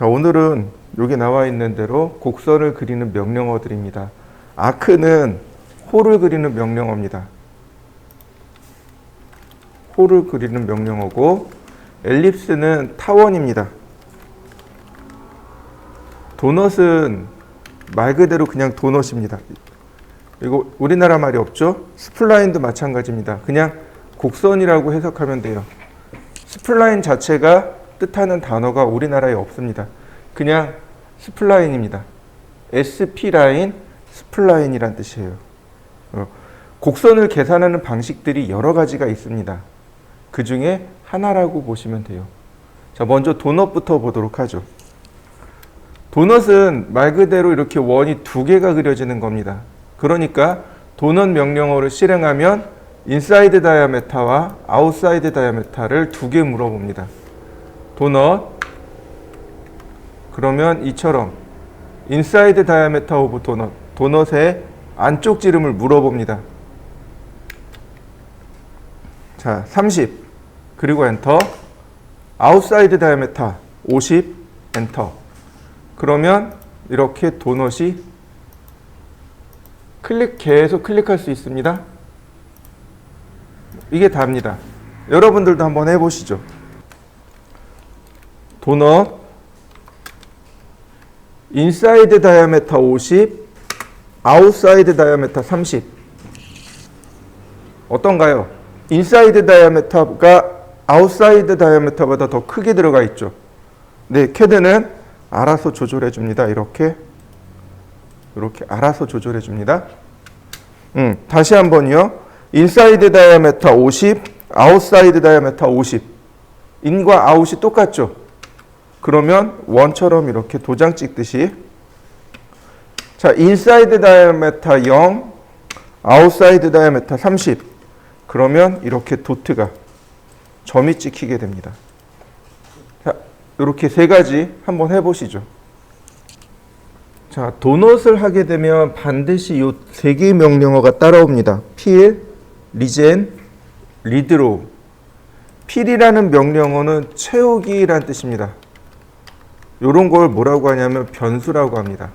자, 오늘은 여기 나와 있는 대로 곡선을 그리는 명령어들입니다. 아크는 호를 그리는 명령어입니다. 호를 그리는 명령어고, 엘립스는 타원입니다. 도넛은 말 그대로 그냥 도넛입니다. 이거 우리나라 말이 없죠? 스플라인도 마찬가지입니다. 그냥 곡선이라고 해석하면 돼요. 스플라인 자체가 뜻하는 단어가 우리나라에 없습니다. 그냥 스플라인입니다. SP라인, 스플라인이란 뜻이에요. 곡선을 계산하는 방식들이 여러 가지가 있습니다. 그 중에 하나라고 보시면 돼요. 자, 먼저 도넛부터 보도록 하죠. 도넛은 말 그대로 이렇게 원이 두 개가 그려지는 겁니다. 그러니까 도넛 명령어를 실행하면 인사이드 다이아메타와 아웃사이드 다이아메타를 두 개 물어봅니다. 도넛, 그러면 이처럼 인사이드 다이아메타 오브 도넛, 도넛의 안쪽 지름을 물어봅니다. 자, 30, 그리고 엔터. 아웃사이드 다이아메타 50, 엔터. 그러면 이렇게 도넛이 계속 클릭할 수 있습니다. 이게 답니다. 여러분들도 한번 해보시죠. 도넛, 인사이드 다이아메타 50, 아웃사이드 다이아메타 30. 어떤가요? 인사이드 다이아메타가 아웃사이드 다이아메타보다 더 크게 들어가 있죠. 네, 캐드는 알아서 조절해 줍니다. 이렇게 알아서 조절해 줍니다. 다시 한번요. 인사이드 다이아메타 50, 아웃사이드 다이아메타 50. 인과 아웃이 똑같죠. 그러면 원처럼 이렇게 도장 찍듯이, 자, 인사이드 다이아메타 0, 아웃사이드 다이아메타 30. 그러면 이렇게 도트가, 점이 찍히게 됩니다. 자, 이렇게 세 가지 한번 해보시죠. 자, 도넛을 하게 되면 반드시 이 세 개의 명령어가 따라옵니다. 필, 리젠, 리드로우. 필이라는 명령어는 채우기란 뜻입니다. 이런 걸 뭐라고 하냐면 변수라고 합니다.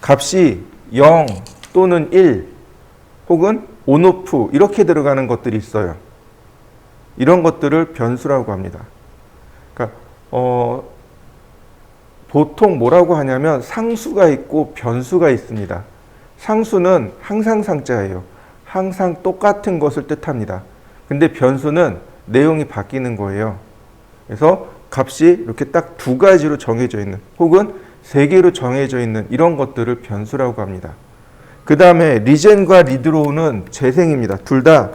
값이 0 또는 1 혹은 온오프 이렇게 들어가는 것들이 있어요. 이런 것들을 변수라고 합니다. 그러니까 보통 뭐라고 하냐면 상수가 있고 변수가 있습니다. 상수는 항상 상자예요. 항상 똑같은 것을 뜻합니다. 근데 변수는 내용이 바뀌는 거예요. 그래서 값이 이렇게 딱 두 가지로 정해져 있는 혹은 세 개로 정해져 있는 이런 것들을 변수라고 합니다. 그 다음에 리젠과 리드로우는 재생입니다. 둘 다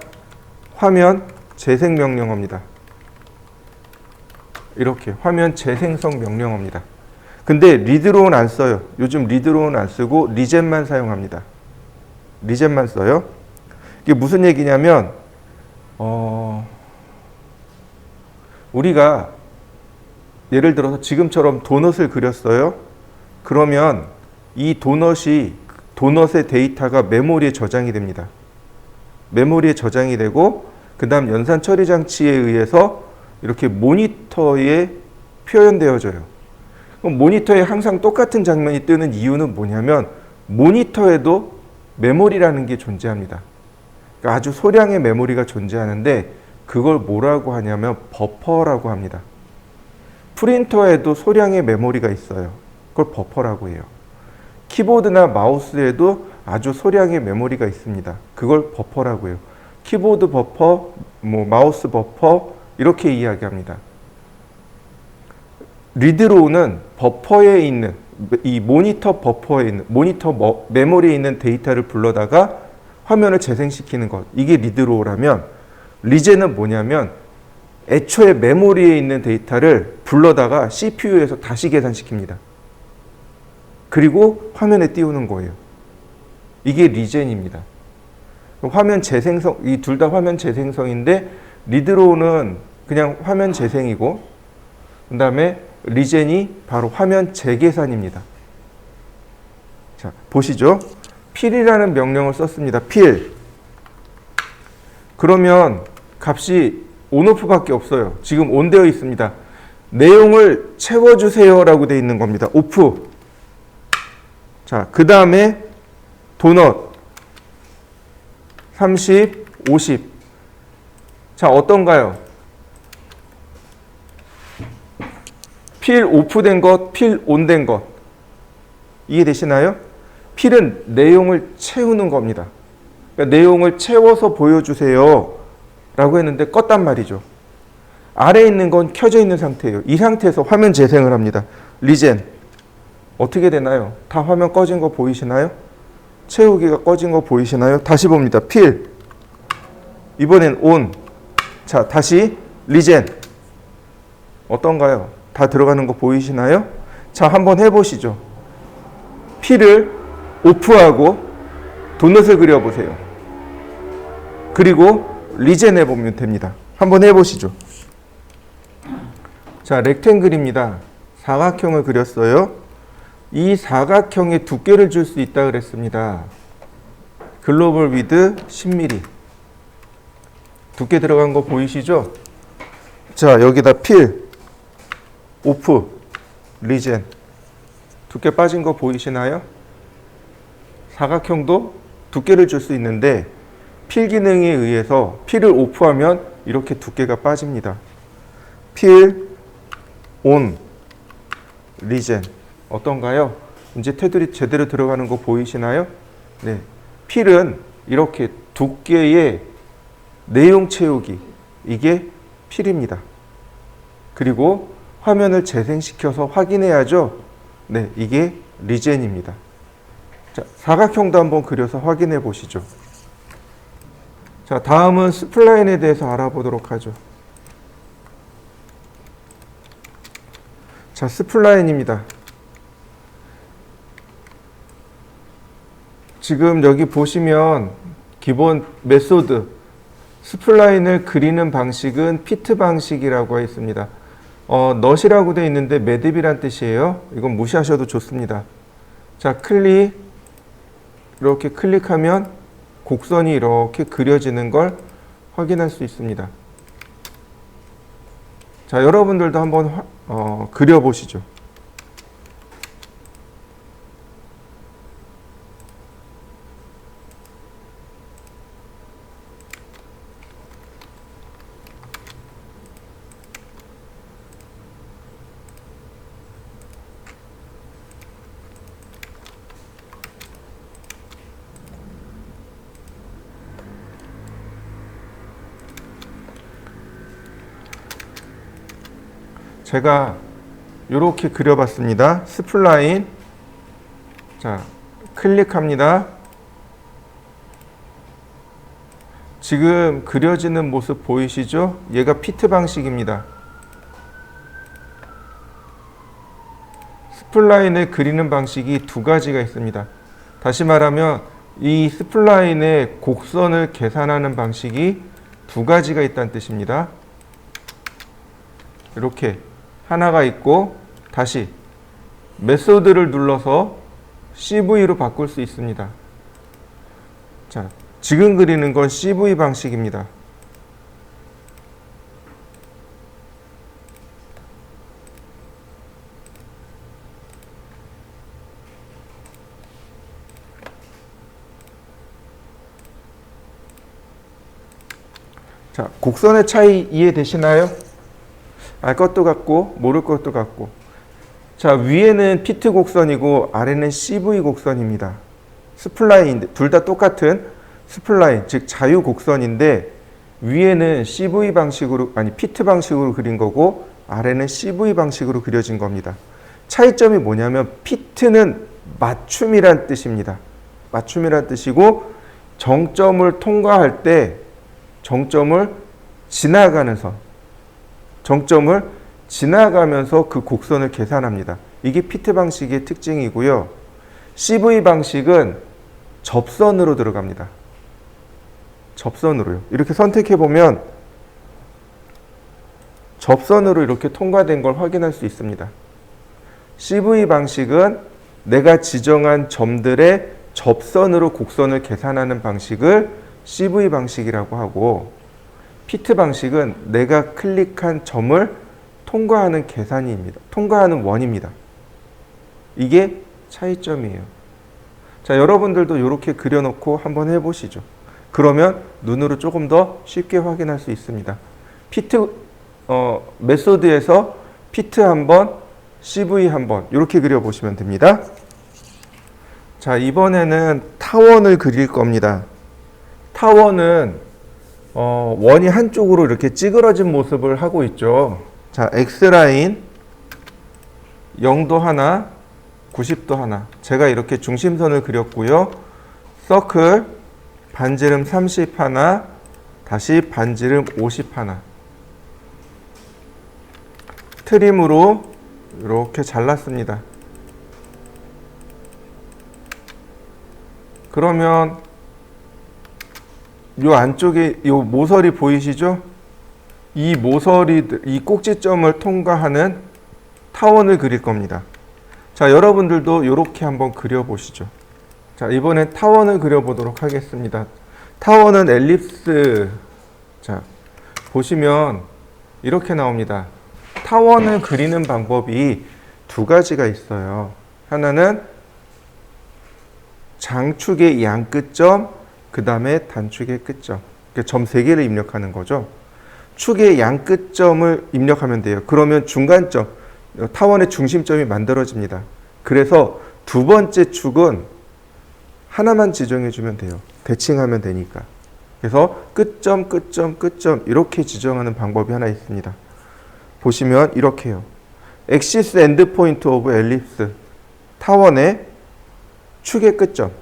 화면 재생 명령어입니다. 이렇게 화면 재생성 명령어입니다. 근데 리드로우는 안 써요. 요즘 리드로우는 안 쓰고 리젠만 사용합니다. 리젠만 써요. 이게 무슨 얘기냐면 우리가 예를 들어서 지금처럼 도넛을 그렸어요. 그러면 이 도넛의 데이터가 메모리에 저장이 됩니다. 메모리에 저장이 되고 그 다음 연산 처리 장치에 의해서 이렇게 모니터에 표현되어져요. 그럼 모니터에 항상 똑같은 장면이 뜨는 이유는 뭐냐면 모니터에도 메모리라는 게 존재합니다. 그러니까 아주 소량의 메모리가 존재하는데 그걸 뭐라고 하냐면 버퍼라고 합니다. 프린터에도 소량의 메모리가 있어요. 그걸 버퍼라고 해요. 키보드나 마우스에도 아주 소량의 메모리가 있습니다. 그걸 버퍼라고 해요. 키보드 버퍼, 마우스 버퍼 이렇게 이야기합니다. 리드로우는 버퍼에 있는 이 모니터 버퍼에 있는 모니터 메모리에 있는 데이터를 불러다가 화면을 재생시키는 것. 이게 리드로우라면 리젠은 뭐냐면 애초에 메모리에 있는 데이터를 불러다가 CPU에서 다시 계산시킵니다. 그리고 화면에 띄우는 거예요. 이게 리젠입니다. 화면 재생성, 이 둘 다 화면 재생성인데 리드로우는 그냥 화면 재생이고 그 다음에 리젠이 바로 화면 재계산입니다. 자, 보시죠. 필이라는 명령을 썼습니다. 필. 그러면 값이 온오프밖에 없어요. 지금 온 되어 있습니다. 내용을 채워주세요라고 되어 있는 겁니다. 오프. 자, 그 다음에 도넛 30, 50. 자, 어떤가요? 필 오프된 것, 필 온된 것. 이해되시나요? 필은 내용을 채우는 겁니다. 그러니까 내용을 채워서 보여주세요 라고 했는데 껐단 말이죠. 아래에 있는 건 켜져 있는 상태예요. 이 상태에서 화면 재생을 합니다. 리젠. 어떻게 되나요? 다 화면 꺼진 거 보이시나요? 채우기가 꺼진 거 보이시나요? 다시 봅니다. 필. 이번엔 온. 자, 다시 리젠. 어떤가요? 다 들어가는 거 보이시나요? 자, 한번 해보시죠. 필을 오프하고 도넛을 그려보세요. 그리고 리젠 해보면 됩니다. 한번 해보시죠. 자, 렉탱글입니다. 사각형을 그렸어요. 이 사각형의 두께를 줄 수 있다 그랬습니다. 글로벌 위드 10mm. 두께 들어간 거 보이시죠? 자, 여기다 필, 오프, 리젠. 두께 빠진 거 보이시나요? 사각형도 두께를 줄 수 있는데 필 기능에 의해서 필을 오프하면 이렇게 두께가 빠집니다. 필, 온, 리젠. 어떤가요? 이제 테두리 제대로 들어가는 거 보이시나요? 네. 필은 이렇게 두께의 내용 채우기. 이게 필입니다. 그리고 화면을 재생시켜서 확인해야죠. 네, 이게 리젠입니다. 자, 사각형도 한번 그려서 확인해 보시죠. 자, 다음은 스플라인에 대해서 알아보도록 하죠. 자, 스플라인입니다. 지금 여기 보시면 기본 메소드, 스플라인을 그리는 방식은 피트 방식이라고 있습니다. 넛이라고 되어 있는데 매듭이란 뜻이에요. 이건 무시하셔도 좋습니다. 자, 클릭. 이렇게 클릭하면 곡선이 이렇게 그려지는 걸 확인할 수 있습니다. 자, 여러분들도 한번 그려보시죠. 제가 이렇게 그려봤습니다. 스플라인. 자, 클릭합니다. 지금 그려지는 모습 보이시죠? 얘가 피트 방식입니다. 스플라인을 그리는 방식이 두 가지가 있습니다. 다시 말하면 이 스플라인의 곡선을 계산하는 방식이 두 가지가 있다는 뜻입니다. 이렇게 하나가 있고 다시 메소드를 눌러서 CV로 바꿀 수 있습니다. 자, 지금 그리는 건 CV 방식입니다. 자, 곡선의 차이 이해되시나요? 알 것도 같고 모를 것도 같고. 자, 위에는 피트 곡선이고 아래는 CV 곡선입니다. 스플라인, 둘 다 똑같은 스플라인, 즉 자유 곡선인데 위에는 CV 방식으로, 아니 피트 방식으로 그린 거고 아래는 CV 방식으로 그려진 겁니다. 차이점이 뭐냐면 피트는 맞춤이란 뜻입니다. 맞춤이란 뜻이고 정점을 통과할 때 정점을 지나가는 선, 정점을 지나가면서 그 곡선을 계산합니다. 이게 피트 방식의 특징이고요. CV 방식은 접선으로 들어갑니다. 접선으로요. 이렇게 선택해 보면 접선으로 이렇게 통과된 걸 확인할 수 있습니다. CV 방식은 내가 지정한 점들의 접선으로 곡선을 계산하는 방식을 CV 방식이라고 하고, 피트 방식은 내가 클릭한 점을 통과하는 계산입니다. 통과하는 원입니다. 이게 차이점이에요. 자, 여러분들도 이렇게 그려놓고 한번 해보시죠. 그러면 눈으로 조금 더 쉽게 확인할 수 있습니다. 피트 메소드에서 피트 한번, CV 한번 이렇게 그려보시면 됩니다. 자, 이번에는 타원을 그릴 겁니다. 타원은 원이 한쪽으로 이렇게 찌그러진 모습을 하고 있죠. 자, X라인 0도 하나, 90도 하나. 제가 이렇게 중심선을 그렸고요. 서클 반지름 30 하나, 다시 반지름 50 하나. 트림으로 이렇게 잘랐습니다. 그러면 이 안쪽에 이 모서리 보이시죠? 이 모서리들, 이 꼭지점을 통과하는 타원을 그릴 겁니다. 자, 여러분들도 이렇게 한번 그려보시죠. 자, 이번엔 타원을 그려보도록 하겠습니다. 타원은 엘립스. 자, 보시면 이렇게 나옵니다. 타원을 그리는 방법이 두 가지가 있어요. 하나는 장축의 양끝점, 그 다음에 단축의 끝점. 그러니까 점 3개를 입력하는 거죠. 축의 양끝점을 입력하면 돼요. 그러면 중간점, 타원의 중심점이 만들어집니다. 그래서 두 번째 축은 하나만 지정해 주면 돼요. 대칭하면 되니까. 그래서 끝점, 끝점, 끝점 이렇게 지정하는 방법이 하나 있습니다. 보시면 이렇게 해요. Axis Endpoint of Ellipse. 타원의 축의 끝점.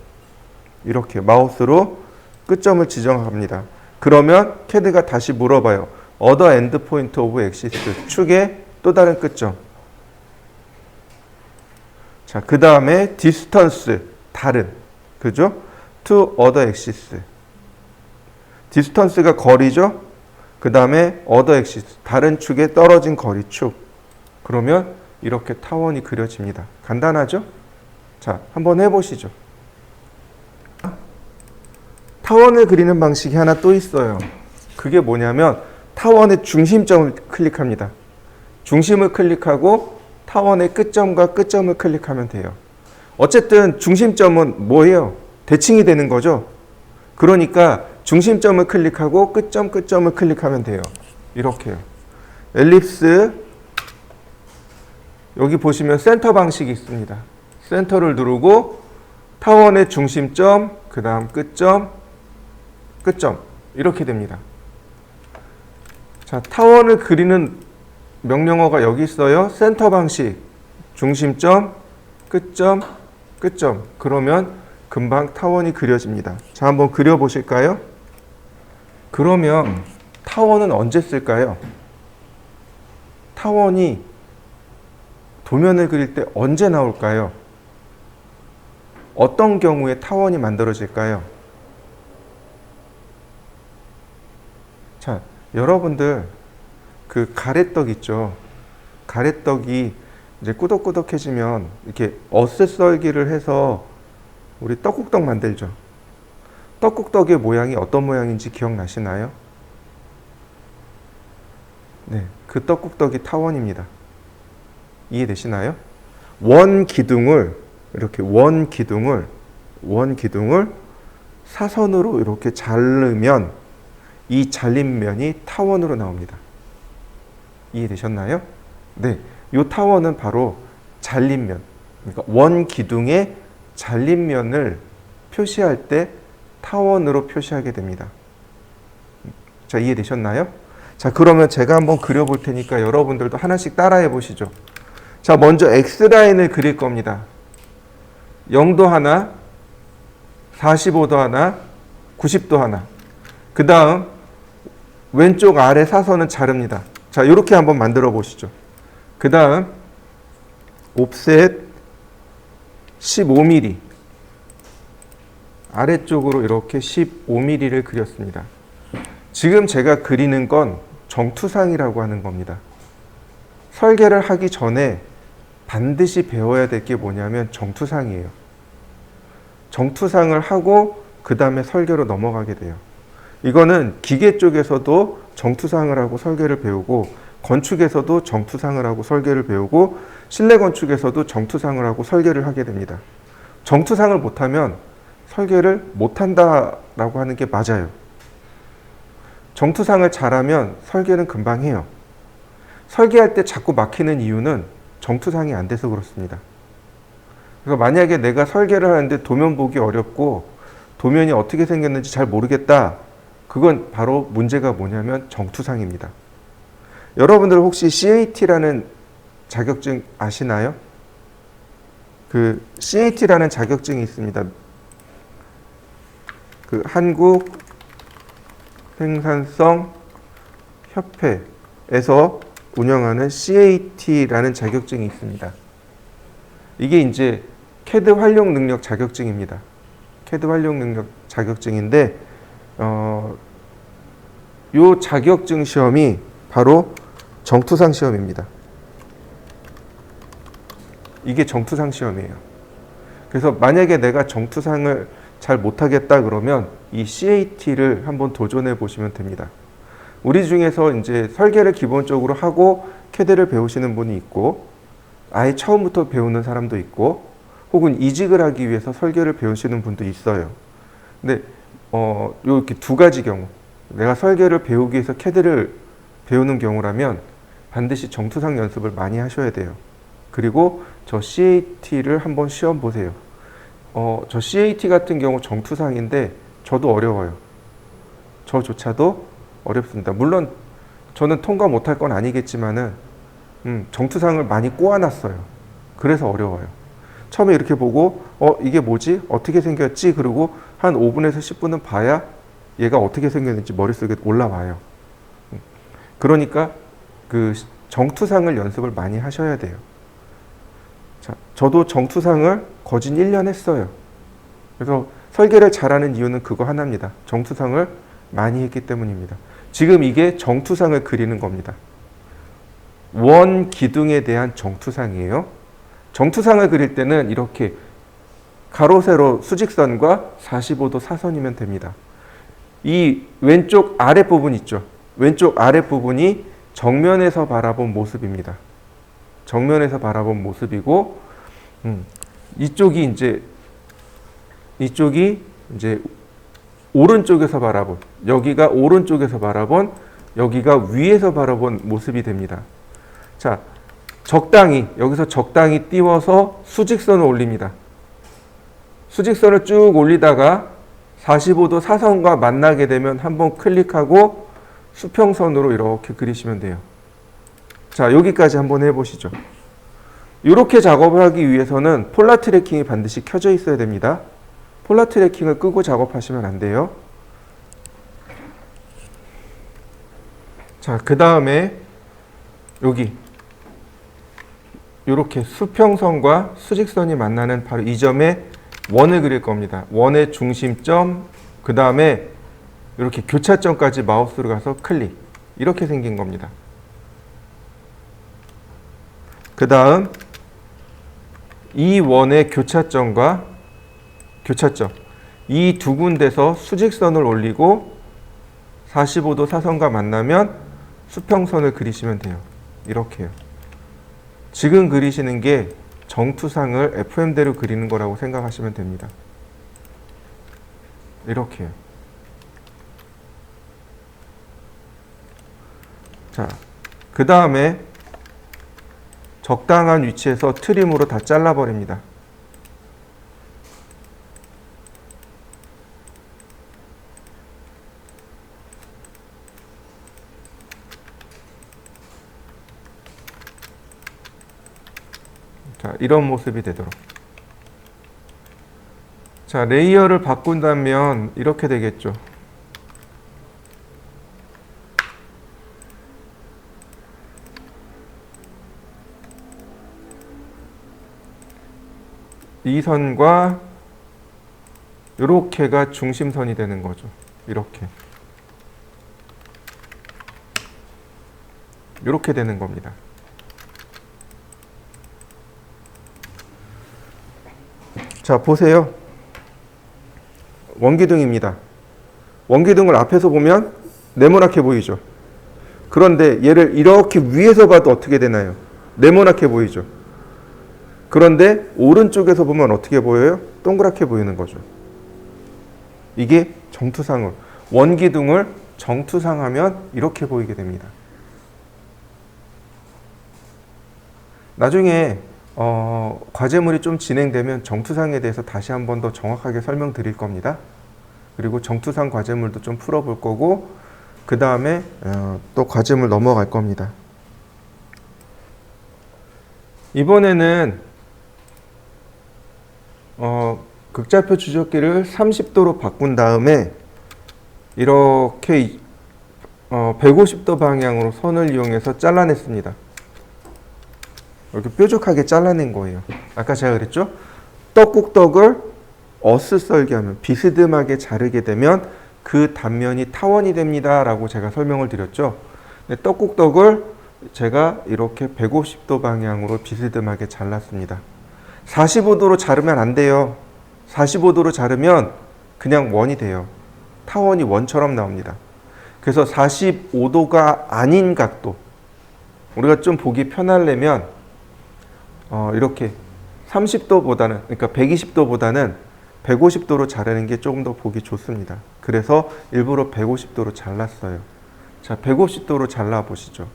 이렇게 마우스로 끝점을 지정합니다. 그러면 CAD가 다시 물어봐요. Other Endpoint of Axis. 축의 또 다른 끝점. 자, 그 다음에 Distance. 다른. 그죠? To Other Axis. Distance가 거리죠? 그 다음에 Other Axis. 다른 축에 떨어진 거리 축. 그러면 이렇게 타원이 그려집니다. 간단하죠? 자, 한번 해보시죠. 타원을 그리는 방식이 하나 또 있어요. 그게 뭐냐면 타원의 중심점을 클릭합니다. 중심을 클릭하고 타원의 끝점과 끝점을 클릭하면 돼요. 어쨌든 중심점은 뭐예요? 대칭이 되는 거죠. 그러니까 중심점을 클릭하고 끝점, 끝점을 클릭하면 돼요. 이렇게요. 엘립스. 여기 보시면 센터 방식이 있습니다. 센터를 누르고 타원의 중심점, 그 다음 끝점, 끝점 이렇게 됩니다. 자, 타원을 그리는 명령어가 여기 있어요. 센터 방식, 중심점, 끝점, 끝점. 그러면 금방 타원이 그려집니다. 자, 한번 그려보실까요? 그러면 타원은 언제 쓸까요? 타원이 도면을 그릴 때 언제 나올까요? 어떤 경우에 타원이 만들어질까요? 자, 여러분들 그 가래떡 있죠? 가래떡이 이제 꾸덕꾸덕해지면 이렇게 어슷 썰기를 해서 우리 떡국떡 만들죠. 떡국떡의 모양이 어떤 모양인지 기억나시나요? 네, 그 떡국떡이 타원입니다. 이해되시나요? 원 기둥을 이렇게 원 기둥을 사선으로 이렇게 자르면 이 잘린 면이 타원으로 나옵니다. 이해되셨나요? 네, 이 타원은 바로 잘린 면, 그러니까 원 기둥의 잘린 면을 표시할 때 타원으로 표시하게 됩니다. 자, 이해되셨나요? 자, 그러면 제가 한번 그려볼 테니까 여러분들도 하나씩 따라해 보시죠. 자, 먼저 X라인을 그릴 겁니다. 0도 하나, 45도 하나, 90도 하나. 그 다음 왼쪽 아래 사선은 자릅니다. 자, 이렇게 한번 만들어 보시죠. 그 다음 옵셋 15mm. 아래쪽으로 이렇게 15mm를 그렸습니다. 지금 제가 그리는 건 정투상이라고 하는 겁니다. 설계를 하기 전에 반드시 배워야 될 게 뭐냐면 정투상이에요. 정투상을 하고 그 다음에 설계로 넘어가게 돼요. 이거는 기계 쪽에서도 정투상을 하고 설계를 배우고 건축에서도 정투상을 하고 설계를 배우고 실내 건축에서도 정투상을 하고 설계를 하게 됩니다. 정투상을 못하면 설계를 못한다라고 하는 게 맞아요. 정투상을 잘하면 설계는 금방 해요. 설계할 때 자꾸 막히는 이유는 정투상이 안 돼서 그렇습니다. 그래서 만약에 내가 설계를 하는데 도면 보기 어렵고 도면이 어떻게 생겼는지 잘 모르겠다. 그건 바로 문제가 뭐냐면 정투상입니다. 여러분들 혹시 CAT라는 자격증 아시나요? 그 CAT라는 자격증이 있습니다. 그 한국 생산성 협회에서 운영하는 CAT라는 자격증이 있습니다. 이게 이제 CAD 활용 능력 자격증입니다. CAD 활용 능력 자격증인데 요 자격증 시험이 바로 정투상 시험입니다. 이게 정투상 시험이에요. 그래서 만약에 내가 정투상을 잘 못하겠다 그러면 이 CAT를 한번 도전해 보시면 됩니다. 우리 중에서 이제 설계를 기본적으로 하고 CAD를 배우시는 분이 있고 아예 처음부터 배우는 사람도 있고 혹은 이직을 하기 위해서 설계를 배우시는 분도 있어요. 근데 이렇게 두 가지 경우 내가 설계를 배우기 위해서 CAD를 배우는 경우라면 반드시 정투상 연습을 많이 하셔야 돼요. 그리고 저 CAT를 한번 시험 보세요. 저 CAT 같은 경우 정투상인데 저도 어려워요. 저조차도 어렵습니다. 물론 저는 통과 못할 건 아니겠지만은 정투상을 많이 꼬아놨어요. 그래서 어려워요. 처음에 이렇게 보고 이게 뭐지? 어떻게 생겼지? 그리고 한 5분에서 10분은 봐야 얘가 어떻게 생겼는지 머릿속에 올라와요. 그러니까 그 정투상을 연습을 많이 하셔야 돼요. 자, 저도 정투상을 거진 1년 했어요. 그래서 설계를 잘하는 이유는 그거 하나입니다. 정투상을 많이 했기 때문입니다. 지금 이게 정투상을 그리는 겁니다. 원 기둥에 대한 정투상이에요. 정투상을 그릴 때는 이렇게 가로 세로 수직선과 45도 사선이면 됩니다. 이 왼쪽 아랫부분 있죠. 왼쪽 아랫부분이 정면에서 바라본 모습입니다. 정면에서 바라본 모습이고 이쪽이 이제 오른쪽에서 바라본, 여기가 오른쪽에서 바라본, 여기가 위에서 바라본 모습이 됩니다. 자, 여기서 적당히 띄워서 수직선을 올립니다. 수직선을 쭉 올리다가 45도 사선과 만나게 되면 한번 클릭하고 수평선으로 이렇게 그리시면 돼요. 자, 여기까지 한번 해보시죠. 이렇게 작업을 하기 위해서는 폴라 트래킹이 반드시 켜져 있어야 됩니다. 폴라 트래킹을 끄고 작업하시면 안 돼요. 자, 그 다음에 여기 이렇게 수평선과 수직선이 만나는 바로 이 점에 원을 그릴 겁니다. 원의 중심점, 그 다음에 이렇게 교차점까지 마우스로 가서 클릭. 이렇게 생긴 겁니다. 그 다음 이 원의 교차점과 교차점, 이 두 군데서 수직선을 올리고 45도 사선과 만나면 수평선을 그리시면 돼요. 이렇게요. 지금 그리시는 게 정투상을 FM대로 그리는 거라고 생각하시면 됩니다. 이렇게요. 자, 그 다음에 적당한 위치에서 트림으로 다 잘라버립니다. 자, 이런 모습이 되도록. 자, 레이어를 바꾼다면 이렇게 되겠죠. 이 선과 이렇게가 중심선이 되는 거죠. 이렇게 되는 겁니다. 자, 보세요. 원기둥입니다. 원기둥을 앞에서 보면 네모나게 보이죠. 그런데 얘를 이렇게 위에서 봐도 어떻게 되나요? 네모나게 보이죠. 그런데 오른쪽에서 보면 어떻게 보여요? 동그랗게 보이는 거죠. 이게 정투상으로, 원기둥을 정투상하면 이렇게 보이게 됩니다. 나중에 과제물이 좀 진행되면 정투상에 대해서 다시 한 번 더 정확하게 설명드릴 겁니다. 그리고 정투상 과제물도 좀 풀어볼 거고, 그 다음에 또 과제물 넘어갈 겁니다. 이번에는 극좌표 추적기를 30도로 바꾼 다음에 이렇게 150도 방향으로 선을 이용해서 잘라냈습니다. 이렇게 뾰족하게 잘라낸 거예요. 아까 제가 그랬죠? 떡국떡을 어슷썰기하면, 비스듬하게 자르게 되면 그 단면이 타원이 됩니다 라고 제가 설명을 드렸죠. 근데 떡국떡을 제가 이렇게 150도 방향으로 비스듬하게 잘랐습니다. 45도로 자르면 안 돼요. 45도로 자르면 그냥 원이 돼요. 타원이 원처럼 나옵니다. 그래서 45도가 아닌 각도, 우리가 좀 보기 편하려면 이렇게 30도보다는, 그러니까 120도보다는 150도로 자르는 게 조금 더 보기 좋습니다. 그래서 일부러 150도로 잘랐어요. 자, 150도로 잘라 보시죠.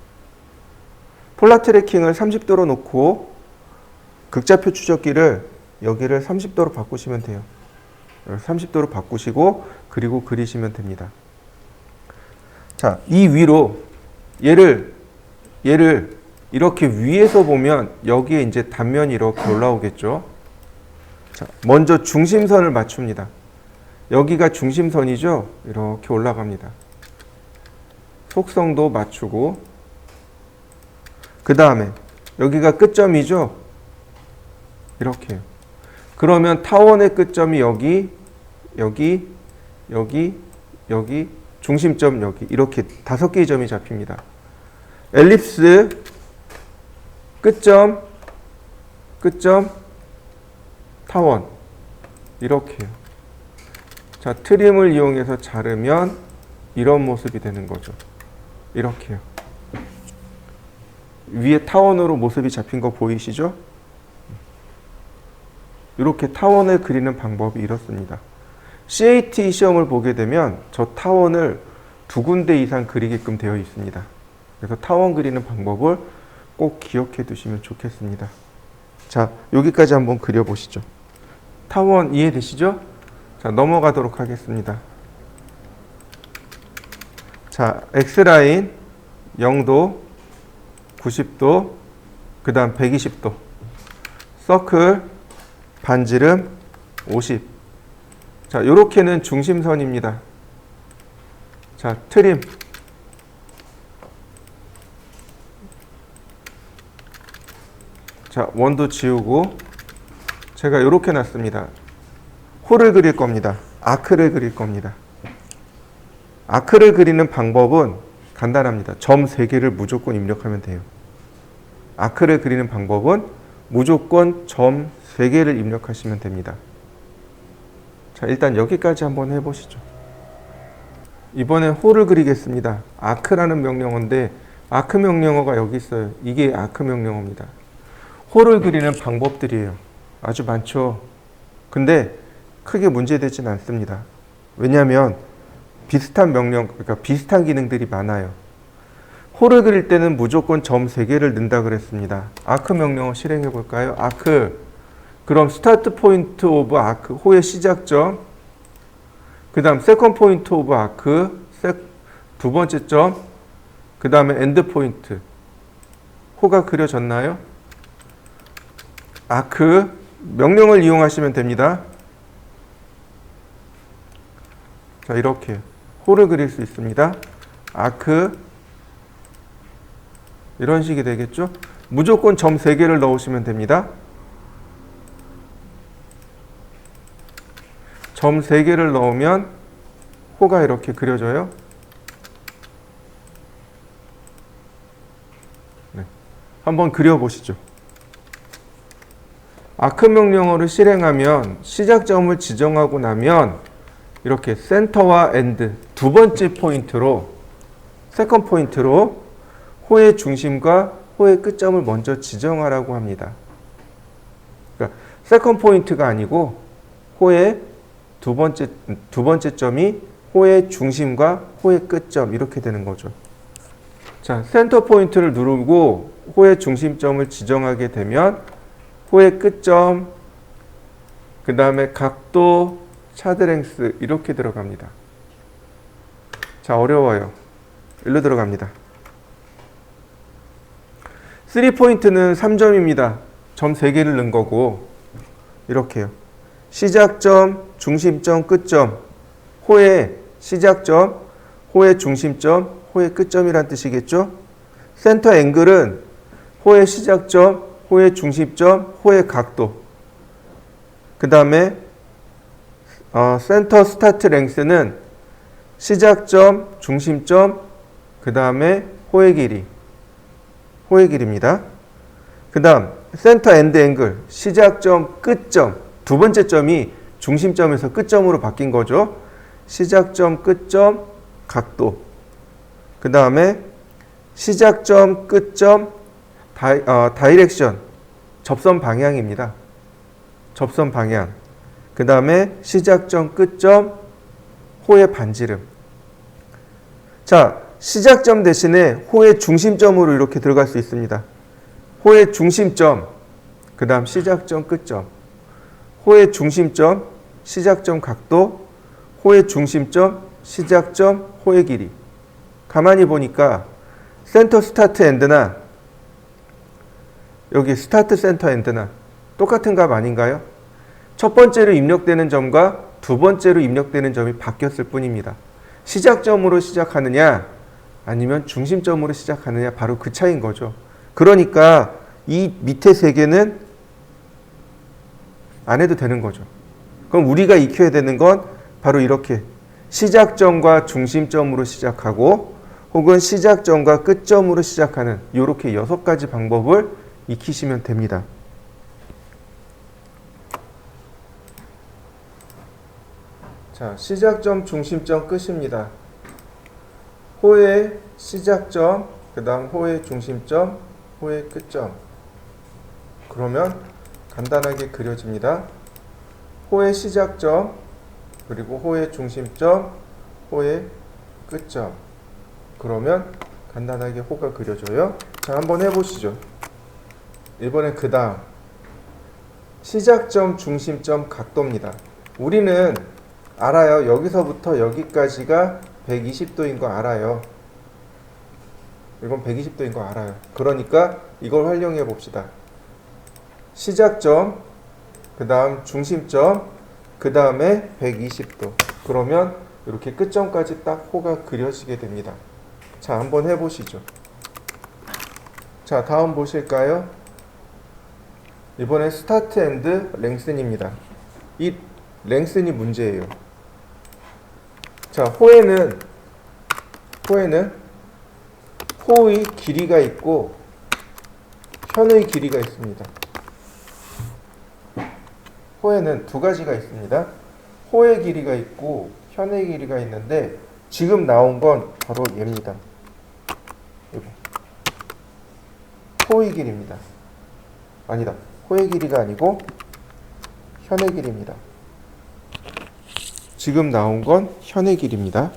폴라 트래킹을 30도로 놓고 극좌표 추적기를 여기를 30도로 바꾸시면 돼요. 30도로 바꾸시고 그리고 그리시면 됩니다. 자, 이 위로 얘를 이렇게 위에서 보면 여기에 이제 단면이 이렇게 올라오겠죠. 자, 먼저 중심선을 맞춥니다. 여기가 중심선이죠. 이렇게 올라갑니다. 속성도 맞추고, 그 다음에 여기가 끝점이죠. 이렇게요. 그러면 타원의 끝점이 여기, 중심점 여기, 이렇게 5개의 점이 잡힙니다. 엘립스 끝점, 타원, 이렇게요. 자, 트림을 이용해서 자르면 이런 모습이 되는 거죠. 이렇게요. 위에 타원으로 모습이 잡힌 거 보이시죠? 이렇게 타원을 그리는 방법이 이렇습니다. CAT 시험을 보게 되면 저 타원을 2군데 이상 그리게끔 되어 있습니다. 그래서 타원 그리는 방법을 꼭 기억해 두시면 좋겠습니다. 자, 여기까지 한번 그려보시죠. 타원 이해되시죠? 자, 넘어가도록 하겠습니다. 자, X라인 0도, 90도, 그 다음 120도. 서클, 반지름 50. 자, 요렇게는 중심선입니다. 자, 트림. 자, 원도 지우고 제가 요렇게 놨습니다. 홀을 그릴 겁니다. 아크를 그릴 겁니다. 아크를 그리는 방법은 간단합니다. 점 3개를 무조건 입력하면 돼요. 아크를 그리는 방법은 무조건 점 3개를 입력하시면 됩니다. 자, 일단 여기까지 한번 해보시죠. 이번엔 홀을 그리겠습니다. 아크라는 명령어인데 아크 명령어가 여기 있어요. 이게 아크 명령어입니다. 홀을 그리는 방법들이에요. 아주 많죠. 근데 크게 문제되진 않습니다. 왜냐하면 비슷한 명령, 그러니까 비슷한 기능들이 많아요. 홀을 그릴 때는 무조건 점 3개를 넣는다 그랬습니다. 아크 명령어 실행해 볼까요? 아크. 그럼 스타트 포인트 오브 아크, 호의 시작점. 그 다음 세컨드 포인트 오브 아크, 두 번째 점. 그 다음에 엔드 포인트. 호가 그려졌나요? 아크 명령을 이용하시면 됩니다. 자, 이렇게 홀을 그릴 수 있습니다. 아크, 이런 식이 되겠죠. 무조건 점 3개를 넣으시면 됩니다. 점 3개를 넣으면 호가 이렇게 그려져요. 네. 한번 그려보시죠. 아크 명령어를 실행하면 시작점을 지정하고 나면 이렇게 센터와 엔드 두 번째 포인트로, 세컨드 포인트로 호의 중심과 호의 끝점을 먼저 지정하라고 합니다. 그러니까 세컨 포인트가 아니고 호의 두 번째 점이 호의 중심과 호의 끝점 이렇게 되는 거죠. 자, 센터 포인트를 누르고 호의 중심점을 지정하게 되면 호의 끝점, 그 다음에 각도, 차드랭스 이렇게 들어갑니다. 자, 어려워요. 일로 들어갑니다. 3포인트는 3점입니다. 점 3개를 넣은 거고 이렇게요. 시작점, 중심점, 끝점, 호의 시작점, 호의 중심점, 호의 끝점이란 뜻이겠죠? 센터 앵글은 호의 시작점, 호의 중심점, 호의 각도. 그 다음에 센터 스타트 랭스는 시작점, 중심점, 그 다음에 호의 길이입니다. 그 다음 센터 엔드 앵글, 시작점, 끝점. 두 번째 점이 중심점에서 끝점으로 바뀐 거죠. 시작점, 끝점, 각도. 그 다음에 시작점, 끝점, 다이렉션, 접선 방향입니다. 접선 방향. 그 다음에 시작점, 끝점, 호의 반지름. 자, 시작점 대신에 호의 중심점으로 이렇게 들어갈 수 있습니다. 호의 중심점, 그 다음 시작점, 끝점. 호의 중심점, 시작점, 각도, 호의 중심점, 시작점, 호의 길이. 가만히 보니까 센터 스타트 엔드나 여기 스타트 센터 엔드나 똑같은 값 아닌가요? 첫 번째로 입력되는 점과 두 번째로 입력되는 점이 바뀌었을 뿐입니다. 시작점으로 시작하느냐 아니면 중심점으로 시작하느냐 바로 그 차이인 거죠. 그러니까 이 밑에 세 개는 안 해도 되는 거죠. 그럼 우리가 익혀야 되는 건 바로 이렇게 시작점과 중심점으로 시작하고 혹은 시작점과 끝점으로 시작하는 이렇게 6가지 방법을 익히시면 됩니다. 자, 시작점, 중심점, 끝입니다. 호의 시작점, 그 다음 호의 중심점, 호의 끝점. 그러면 간단하게 그려집니다. 호의 시작점, 그리고 호의 중심점, 호의 끝점. 그러면 간단하게 호가 그려져요. 자, 한번 해보시죠. 이번엔 그 다음 시작점, 중심점, 각도입니다. 우리는 알아요. 여기서부터 여기까지가 120도인 거 알아요. 이건 120도인 거 알아요. 그러니까 이걸 활용해 봅시다. 시작점, 그 다음 중심점, 그 다음에 120도. 그러면 이렇게 끝점까지 딱 호가 그려지게 됩니다. 자, 한번 해보시죠. 자, 다음 보실까요? 이번엔 스타트 앤드 랭슨입니다. 이 랭슨이 문제예요. 자, 호에는 호의 길이가 있고 현의 길이가 있습니다. 호에는 두 가지가 있습니다. 호의 길이가 있고 현의 길이가 있는데 지금 나온 건 바로 얘입니다. 여기. 호의 길이입니다. 아니다. 호의 길이가 아니고 현의 길이입니다. 지금 나온 건 현의 길이입니다.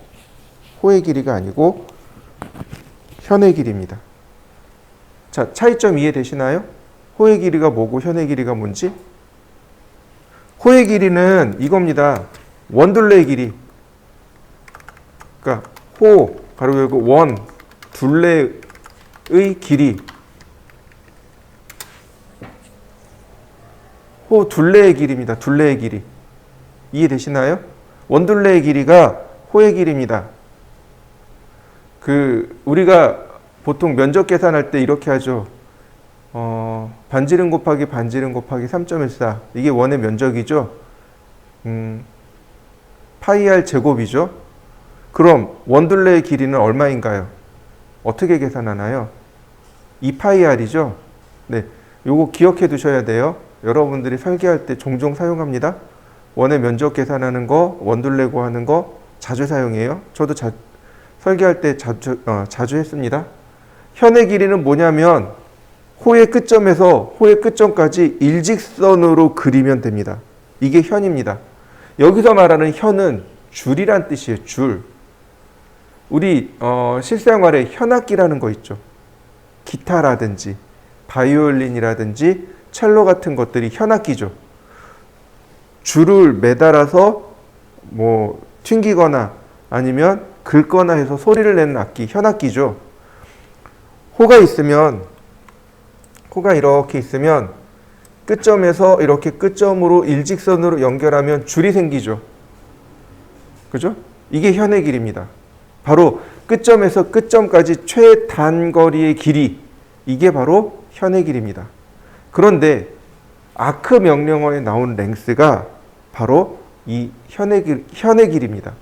호의 길이가 아니고 현의 길이입니다. 자, 차이점 이해되시나요? 호의 길이가 뭐고 현의 길이가 뭔지? 호의 길이는 이겁니다. 원둘레의 길이. 그러니까 호, 가로 열고 원, 둘레의 길이. 호 둘레의 길이입니다. 둘레의 길이. 이해되시나요? 원둘레의 길이가 호의 길이입니다. 우리가 보통 면적 계산할 때 이렇게 하죠. 반지름 곱하기 반지름 곱하기 3.14. 이게 원의 면적이죠. 파이 r 제곱이죠. 그럼 원둘레의 길이는 얼마인가요? 어떻게 계산하나요? 2파이 r이죠. 네, 요거 기억해 두셔야 돼요. 여러분들이 설계할 때 종종 사용합니다. 원의 면적 계산하는 거, 원둘레 구하는 거 자주 사용해요. 저도 설계할 때 자주 했습니다. 현의 길이는 뭐냐면 호의 끝점에서 호의 끝점까지 일직선으로 그리면 됩니다. 이게 현입니다. 여기서 말하는 현은 줄이란 뜻이에요. 줄. 우리 실생활에 현악기라는 거 있죠. 기타라든지 바이올린이라든지 첼로 같은 것들이 현악기죠. 줄을 매달아서 뭐 튕기거나 아니면 긁거나 해서 소리를 내는 악기, 현악기죠. 호가 이렇게 있으면 끝점에서 이렇게 끝점으로 일직선으로 연결하면 줄이 생기죠. 그죠? 이게 현의 길입니다. 바로 끝점에서 끝점까지 최단거리의 길이, 이게 바로 현의 길입니다. 그런데 아크 명령어에 나온 랭스가 바로 이 현의 길입니다.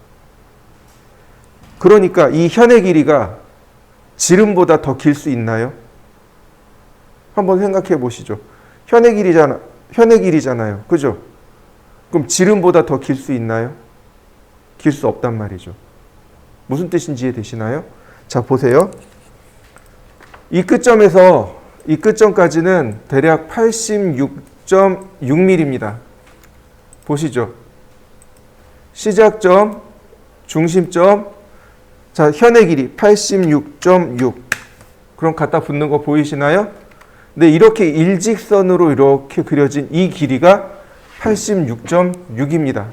그러니까 이 현의 길이가 지름보다 더 길 수 있나요? 한번 생각해 보시죠. 현의 길이잖아요. 그죠? 그럼 지름보다 더 길 수 있나요? 길 수 없단 말이죠. 무슨 뜻인지 이해되시나요? 자, 보세요. 이 끝점에서 이 끝점까지는 대략 86.6mm입니다. 보시죠. 시작점, 중심점, 자, 현의 길이 86.6. 그럼 갖다 붙는 거 보이시나요? 네, 이렇게 일직선으로 이렇게 그려진 이 길이가 86.6입니다.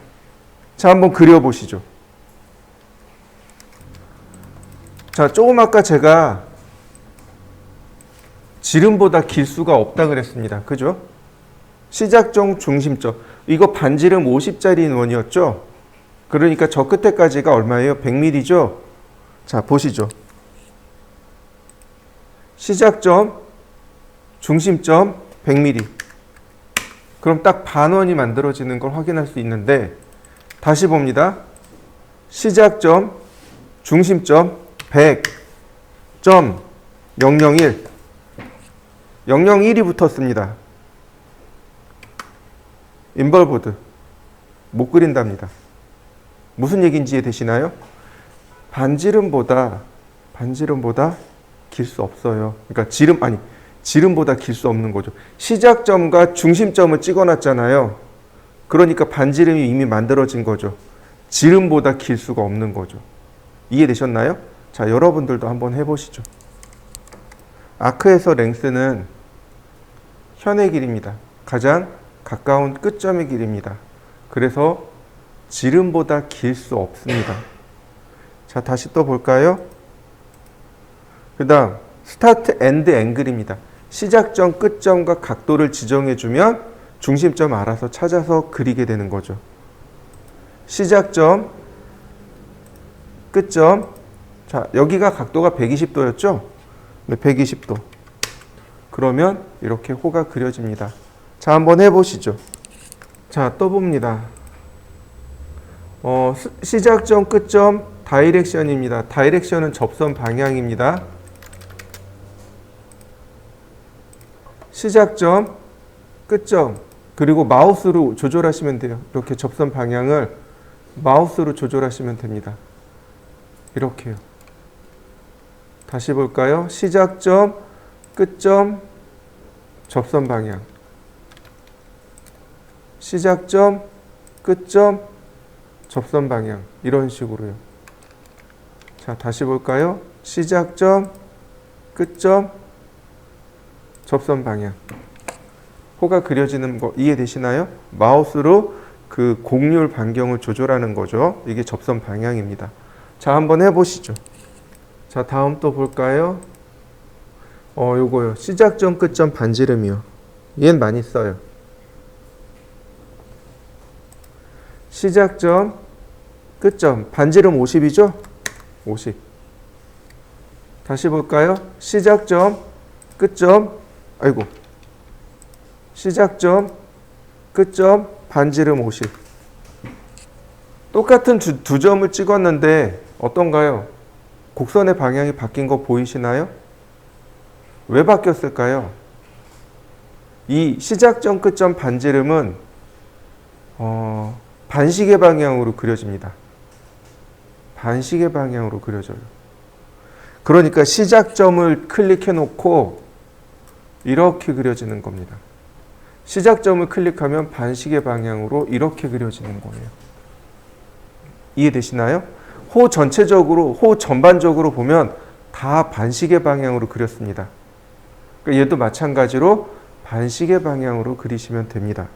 자, 한번 그려보시죠. 자, 조금 아까 제가 지름보다 길 수가 없다 그랬습니다. 그죠? 시작점, 중심점. 이거 반지름 50짜리 원이었죠? 그러니까 저 끝에까지가 얼마예요? 100mm죠? 자, 보시죠. 시작점, 중심점 100mm. 그럼 딱 반원이 만들어지는 걸 확인할 수 있는데, 다시 봅니다. 시작점, 중심점 100.001. 001이 붙었습니다. 인벌보드. 못 그린답니다. 무슨 얘기인지 이해되시나요? 반지름보다 길 수 없어요. 그러니까 지름보다 길 수 없는 거죠. 시작점과 중심점을 찍어놨잖아요. 그러니까 반지름이 이미 만들어진 거죠. 지름보다 길 수가 없는 거죠. 이해되셨나요? 자, 여러분들도 한번 해보시죠. 아크에서 랭스는 현의 길입니다. 가장 가까운 끝점의 길입니다. 그래서 지름보다 길 수 없습니다. 자, 다시 또 볼까요? 그 다음 스타트 엔드 앵글입니다. 시작점, 끝점과 각도를 지정해주면 중심점 알아서 찾아서 그리게 되는 거죠. 시작점, 끝점. 자, 여기가 각도가 120도였죠? 네, 120도. 그러면 이렇게 호가 그려집니다. 자, 한번 해보시죠. 자, 또 봅니다. 시작점, 끝점, 다이렉션입니다. 다이렉션은 접선 방향입니다. 시작점, 끝점, 그리고 마우스로 조절하시면 돼요. 이렇게 접선 방향을 마우스로 조절하시면 됩니다. 이렇게요. 다시 볼까요? 시작점, 끝점, 접선 방향. 시작점, 끝점, 접선 방향. 이런 식으로요. 자, 다시 볼까요? 시작점, 끝점, 접선 방향. 호가 그려지는 거 이해되시나요? 마우스로 그 곡률 반경을 조절하는 거죠. 이게 접선 방향입니다. 자, 한번 해보시죠. 자, 다음 또 볼까요? 요거요. 시작점, 끝점, 반지름이요. 얘는 많이 써요. 시작점, 끝점, 반지름 50이죠? 50. 다시 볼까요? 시작점, 끝점, 시작점, 끝점, 반지름 50. 똑같은 두 점을 찍었는데 어떤가요? 곡선의 방향이 바뀐 거 보이시나요? 왜 바뀌었을까요? 이 시작점, 끝점, 반지름은 반시계 방향으로 그려집니다. 반시계 방향으로 그려져요. 그러니까 시작점을 클릭해 놓고 이렇게 그려지는 겁니다. 시작점을 클릭하면 반시계 방향으로 이렇게 그려지는 거예요. 이해되시나요? 호 전체적으로, 호 전반적으로 보면 다 반시계 방향으로 그렸습니다. 그러니까 얘도 마찬가지로 반시계 방향으로 그리시면 됩니다.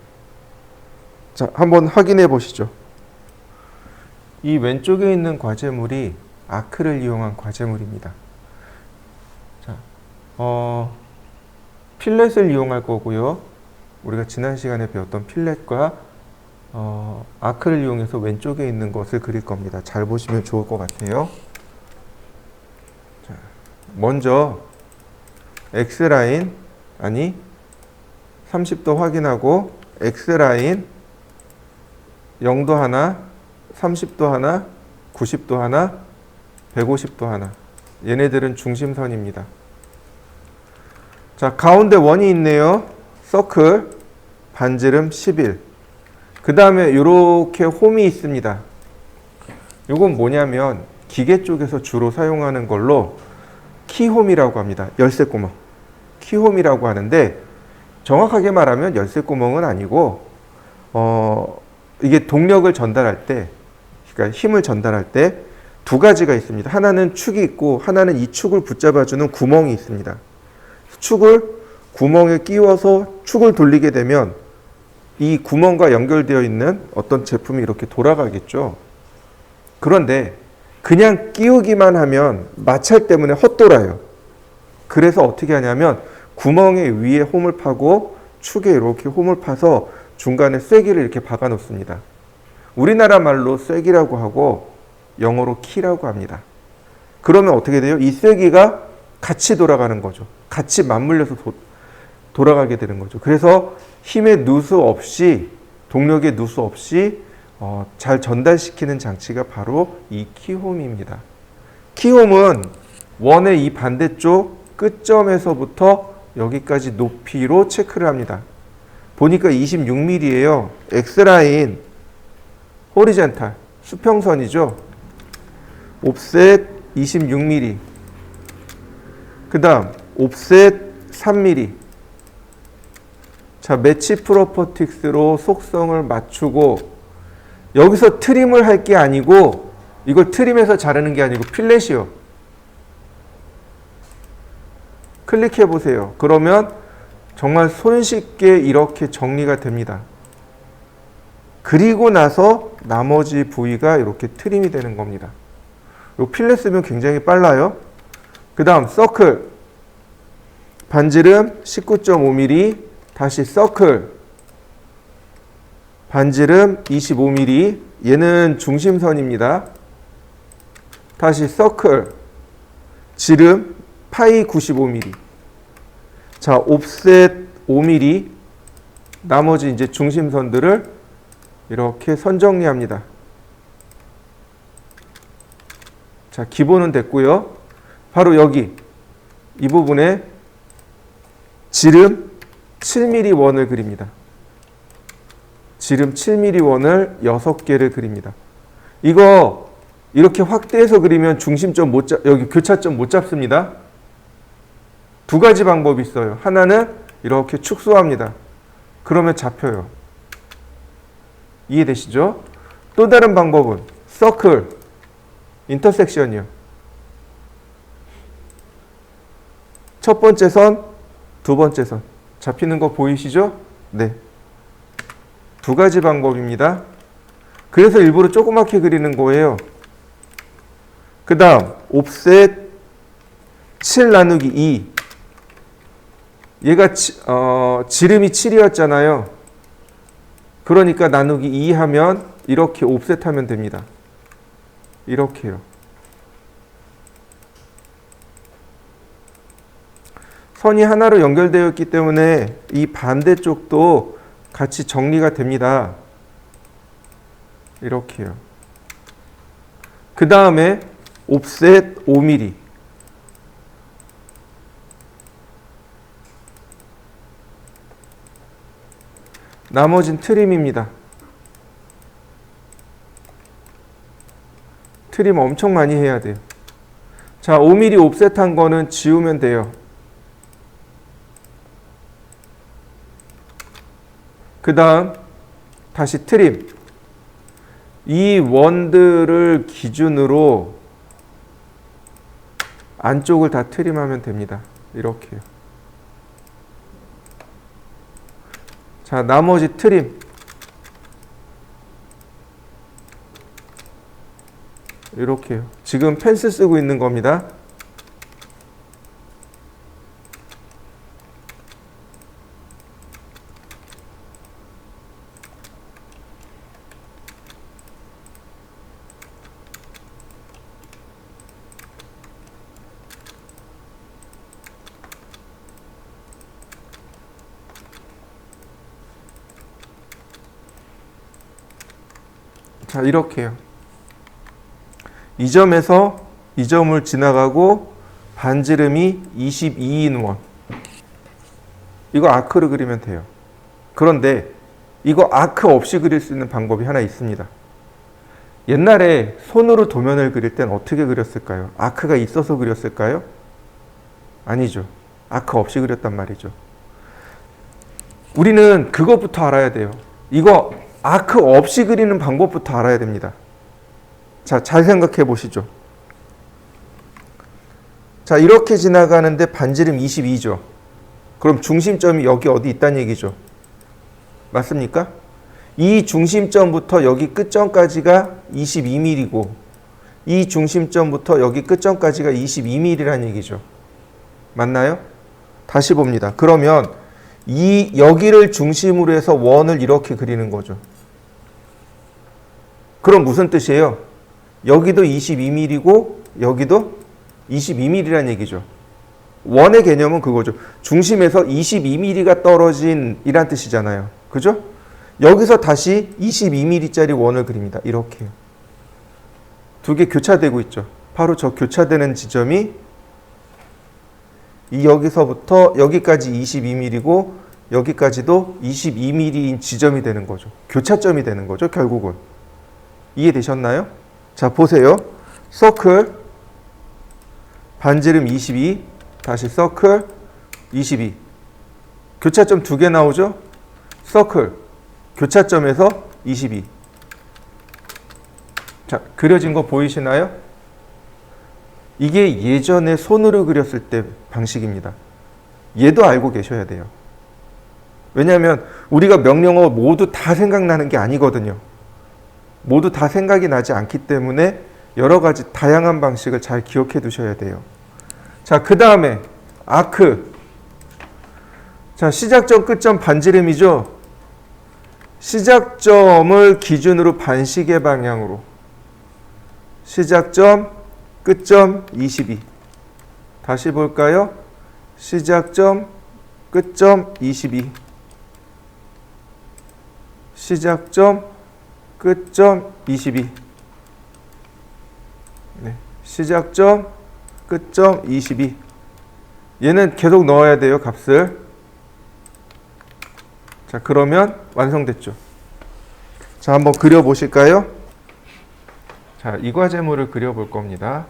자, 한번 확인해 보시죠. 이 왼쪽에 있는 과제물이 아크를 이용한 과제물입니다. 자, 필렛을 이용할 거고요. 우리가 지난 시간에 배웠던 필렛과 아크를 이용해서 왼쪽에 있는 것을 그릴 겁니다. 잘 보시면 좋을 것 같아요. 자, 먼저 X라인, 아니 30도 확인하고 X라인 0도 하나, 30도 하나, 90도 하나, 150도 하나. 얘네들은 중심선입니다. 자, 가운데 원이 있네요. 서클, 반지름 11. 그 다음에 이렇게 홈이 있습니다. 이건 뭐냐면 기계 쪽에서 주로 사용하는 걸로 키홈이라고 합니다. 열쇠구멍. 키홈이라고 하는데 정확하게 말하면 열쇠구멍은 아니고 이게 동력을 전달할 때, 그러니까 힘을 전달할 때 두 가지가 있습니다. 하나는 축이 있고 하나는 이 축을 붙잡아주는 구멍이 있습니다. 축을 구멍에 끼워서 축을 돌리게 되면 이 구멍과 연결되어 있는 어떤 제품이 이렇게 돌아가겠죠. 그런데 그냥 끼우기만 하면 마찰 때문에 헛돌아요. 그래서 어떻게 하냐면 구멍에 위에 홈을 파고 축에 이렇게 홈을 파서 중간에 쐐기를 이렇게 박아 놓습니다. 우리나라 말로 쐐기라고 하고 영어로 키라고 합니다. 그러면 어떻게 돼요? 이 쐐기가 같이 돌아가는 거죠. 같이 맞물려서 돌아가게 되는 거죠. 그래서 힘의 누수 없이, 동력의 누수 없이 잘 전달시키는 장치가 바로 이 키홈입니다. 키홈은 원의 이 반대쪽 끝점에서부터 여기까지 높이로 체크를 합니다. 보니까 26mm예요. X라인, 호리젠탈, 수평선이죠. 옵셋 26mm. 그 다음 옵셋 3mm. 자, 매치 프로퍼틱스로 속성을 맞추고 여기서 트림을 할 게 아니고 이걸 트림해서 자르는 게 아니고 필렛이요. 클릭해 보세요. 그러면 정말 손쉽게 이렇게 정리가 됩니다. 그리고 나서 나머지 부위가 이렇게 트림이 되는 겁니다. 이 필렛 쓰면 굉장히 빨라요. 그 다음 서클, 반지름 19.5mm, 다시 서클, 반지름 25mm, 얘는 중심선입니다. 다시 서클, 지름 파이 95mm. 자, 옵셋 5mm, 나머지 이제 중심선들을 이렇게 선정리합니다. 자, 기본은 됐고요. 바로 여기 이 부분에 지름 7mm 원을 그립니다. 지름 7mm 원을 6개를 그립니다. 이거 이렇게 확대해서 그리면 중심점 여기 교차점 못 잡습니다. 두 가지 방법이 있어요. 하나는 이렇게 축소합니다. 그러면 잡혀요. 이해되시죠? 또 다른 방법은 서클, 인터섹션이요. 첫 번째 선, 두 번째 선. 잡히는 거 보이시죠? 네. 두 가지 방법입니다. 그래서 일부러 조그맣게 그리는 거예요. 그 다음 옵셋 7 나누기 2. 얘가 지름이 7이었잖아요. 그러니까 나누기 2 하면 이렇게 옵셋 하면 됩니다. 이렇게요. 선이 하나로 연결되어 있기 때문에 이 반대쪽도 같이 정리가 됩니다. 이렇게요. 그 다음에 옵셋 5mm. 나머진 트림입니다. 트림 엄청 많이 해야 돼요. 자, 5mm 옵셋한 거는 지우면 돼요. 그 다음 다시 트림. 이 원들을 기준으로 안쪽을 다 트림하면 됩니다. 이렇게요. 자, 나머지 트림. 이렇게요. 지금 펜슬 쓰고 있는 겁니다. 자, 이렇게요. 이 점에서 이 점을 지나가고 반지름이 22인 원. 이거 아크로 그리면 돼요. 그런데 이거 아크 없이 그릴 수 있는 방법이 하나 있습니다. 옛날에 손으로 도면을 그릴 땐 어떻게 그렸을까요? 아크가 있어서 그렸을까요? 아니죠. 아크 없이 그렸단 말이죠. 우리는 그것부터 알아야 돼요. 이거 아크 없이 그리는 방법부터 알아야 됩니다. 자, 잘 생각해 보시죠. 자, 이렇게 지나가는데 반지름 22죠. 그럼 중심점이 여기 어디 있다는 얘기죠. 맞습니까? 이 중심점부터 여기 끝점까지가 22mm고 이 중심점부터 여기 끝점까지가 22mm라는 얘기죠. 맞나요? 다시 봅니다. 그러면 이 여기를 중심으로 해서 원을 이렇게 그리는 거죠. 그럼 무슨 뜻이에요? 여기도 22mm고 여기도 22mm라는 얘기죠. 원의 개념은 그거죠. 중심에서 22mm가 떨어진 이란 뜻이잖아요. 그죠? 여기서 다시 22mm짜리 원을 그립니다. 이렇게요. 두 개 교차되고 있죠. 바로 저 교차되는 지점이 이 여기서부터 여기까지 22mm고 여기까지도 22mm인 지점이 되는 거죠. 교차점이 되는 거죠. 결국은. 이해되셨나요? 자, 보세요. 서클 반지름 22 다시 서클 22 교차점 두 개 나오죠? 서클 교차점에서 22 자, 그려진 거 보이시나요? 이게 예전에 손으로 그렸을 때 방식입니다. 얘도 알고 계셔야 돼요. 왜냐하면 우리가 명령어 모두 다 생각나는 게 아니거든요. 모두 다 생각이 나지 않기 때문에 여러 가지 다양한 방식을 잘 기억해 두셔야 돼요. 자, 그 다음에 아크. 자, 시작점, 끝점 반지름이죠. 시작점을 기준으로 반시계 방향으로 시작점, 끝점 22. 다시 볼까요? 시작점, 끝점 22. 시작점, 끝점 22. 네. 시작점, 끝점 22. 얘는 계속 넣어야 돼요, 값을. 자, 그러면 완성됐죠. 자, 한번 그려보실까요? 자, 이 과제물을 그려볼 겁니다.